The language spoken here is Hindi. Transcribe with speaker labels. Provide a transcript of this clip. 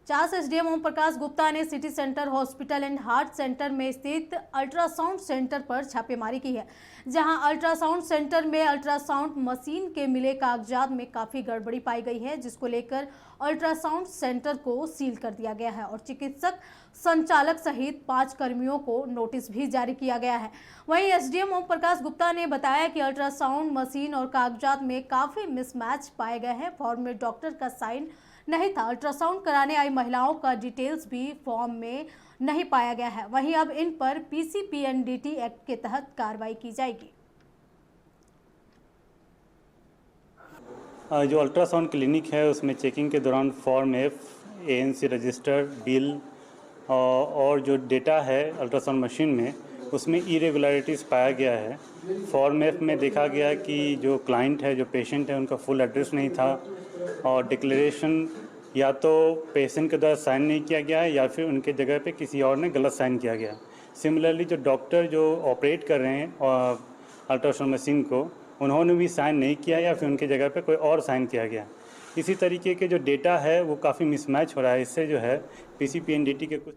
Speaker 1: चास एसडीएम ओम प्रकाश गुप्ता ने city centre hospital and heart centre में स्थित अल्ट्रासाउंड सेंटर पर छापेमारी की है, जहां अल्ट्रासाउंड सेंटर में अल्ट्रासाउंड मशीन के मिले कागजात में काफी गड़बड़ी पाई गई है, जिसको लेकर अल्ट्रासाउंड सेंटर को सील कर दिया गया है और चिकित्सक संचालक सहित 5 कर्मियों को नोटिस भी जारी किया गया है। वहीं एसडीएम ओम प्रकाश गुप्ता ने बताया कि अल्ट्रासाउंड मशीन और कागजात में काफी मिसमैच पाए गए हैं। फॉर्म में डॉक्टर का साइन नहीं था। अल्ट्रासाउंड कराने आई महिलाओं का डिटेल्स भी फॉर्म में नहीं पाया गया है। वहीं अब इन पर पीसीपीएनडीटी एक्ट के तहत कार्रवाई की जाएगी।
Speaker 2: जो अल्ट्रासाउंड क्लिनिक है उसमें चेकिंग के दौरान form F, ANC register, bill और जो डेटा है अल्ट्रासाउंड मशीन में उसमें इरेगुलरिटीज़ पाया गया है। फॉर्म एफ में देखा गया कि जो क्लाइंट है, जो पेशेंट है, उनका फुल एड्रेस नहीं था और डिक्लेरेशन या तो पेशेंट के द्वारा साइन नहीं किया गया है या फिर उनके जगह पे किसी और ने गलत साइन किया गया। सिमिलरली जो डॉक्टर जो ऑपरेट कर रहे हैं अल्ट्रासाउंड मशीन को, उन्होंने भी साइन नहीं किया या फिर उनके जगह पे कोई और साइन किया गया। इसी तरीके के जो डेटा है वो काफ़ी मिसमैच हो रहा है। इससे जो है पीसीपीएनडीटी के कुछ